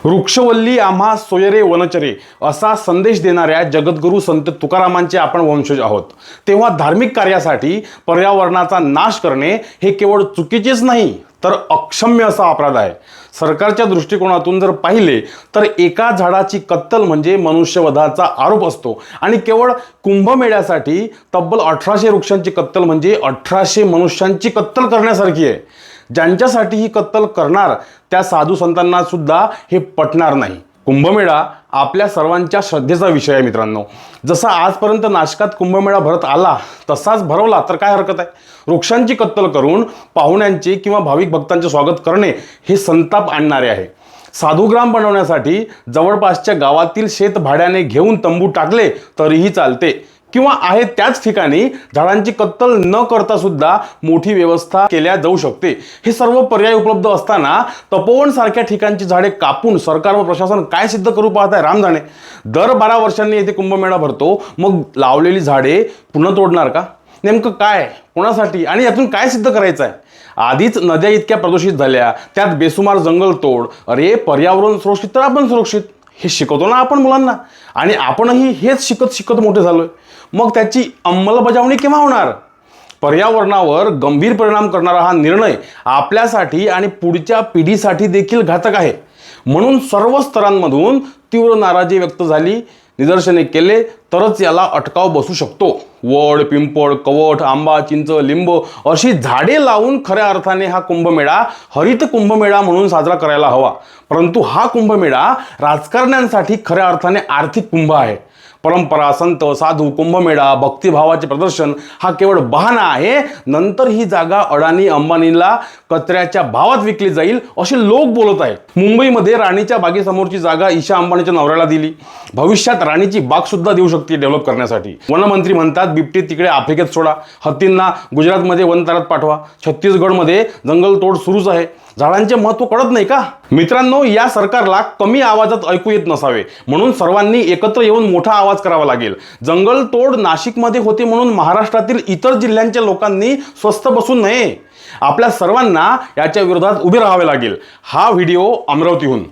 वृक्षवल्ली आम्हा सोयरे वनचरे असा संदेश देणाऱ्या जगद्गुरू संत तुकारामांचे आपण वंशज आहोत। तेव्हा धार्मिक कार्यासाठी पर्यावरणाचा नाश करणे हे केवळ चुकीचेच नाही तर अक्षम्य असा अपराध आहे। सरकारच्या दृष्टिकोनातून जर पाहिले तर एका झाडाची कत्तल म्हणजे मनुष्यवधाचा आरोप असतो आणि केवळ कुंभमेळ्यासाठी तब्बल 1800 वृक्षांची कत्तल म्हणजे 1800 मनुष्यांची कत्तल करण्यासारखी आहे। ज्यांच्यासाठी ही कत्तल करणार त्या साधू संतांना सुद्धा हे पटणार नाही। कुंभमेळा आपल्या सर्वांच्या श्रद्धेचा विषय आहे मित्रांनो। जसा आजपर्यंत नाशकात कुंभमेळा भरत आला तसाच भरवला तर काय हरकत आहे। वृक्षांची कत्तल करून पाहुण्यांचे किंवा भाविक भक्तांचे स्वागत करणे हे संताप आणणारे आहे। साधुग्राम बनवण्यासाठी जवळपासच्या गावातील शेत भाड्याने घेऊन तंबू टाकले तरीही चालते किंवा आहे त्याच ठिकाणी झाडांची कत्तल न करता सुद्धा मोठी व्यवस्था केल्या जाऊ शकते। हे सर्व पर्याय उपलब्ध असताना तपोवन सारख्या ठिकाणची झाडे कापून सरकार व प्रशासन काय सिद्ध करू पाहत आहे राम जाणे। दर 12 वर्षांनी येथे कुंभमेळा भरतो, मग लावलेली झाडे पुन्हा तोडणार का? नेमकं काय, कोणासाठी आणि यातून काय सिद्ध करायचं आहे? आधीच नद्या इतक्या प्रदूषित झाल्या, त्यात बेसुमार जंगल तोड। अरे पर्यावरण सुरक्षित तर आपण सुरक्षित हे शिकवतो ना आपण मुलांना, आणि आपणही हेच शिकत मोठे झालोय। मग त्याची अंमलबजावणी केव्हा होणार? पर्यावरणावर गंभीर परिणाम करणारा हा निर्णय आपल्यासाठी आणि पुढच्या पिढीसाठी देखील घातक आहे। म्हणून सर्व स्तरांमधून तीव्र नाराजी व्यक्त झाली, निदर्शने केले तरच याला अटकाव बसू शकतो। वड, पिंपळ, कवठ, आंबा, चिंच, लिंब अशी झाडे लावून खऱ्या अर्थाने हा कुंभमेळा हरित कुंभमेळा म्हणून साजरा करायला हवा। परंतु हा कुंभमेळा राजकारण्यांसाठी खऱ्या अर्थाने आर्थिक कुंभ आहे। परंपरा, संत, साधू, कुंभमेळा, भक्तिभावाचे प्रदर्शन हा केवळ बहाणा आहे। नंतर ही जागा अडाणी अंबानीला कचऱ्याच्या भावात विकली जाईल असे लोक बोलत आहेत। मुंबईमध्ये राणीच्या बागेसमोरची जागा ईशा अंबानीच्या नवऱ्याला दिली। भविष्यात राणीची बाग सुद्धा देऊ शकते डेव्हलप करण्यासाठी। वनमंत्री म्हणतात बिबटे तिकडे आफ्रिकेत सोडा, हत्तींना गुजरातमध्ये वनतळात पाठवा, छत्तीसगडमध्ये जंगल तोड सुरूच आहे। झाडांचे महत्त्व कळत नाही का? मित्रांनो, या सरकारला कमी आवाजात ऐकू येत नसावे म्हणून सर्वांनी एकत्र येऊन मोठा आवाज करावा लागेल। जंगल तोड नाशिकमध्ये होते म्हणून महाराष्ट्रातील इतर जिल्ह्यांच्या लोकांनी स्वस्थ बसू नये। आपल्या सर्वांना याच्या विरोधात उभे राहावे लागेल। हा व्हिडिओ अमरावतीहून।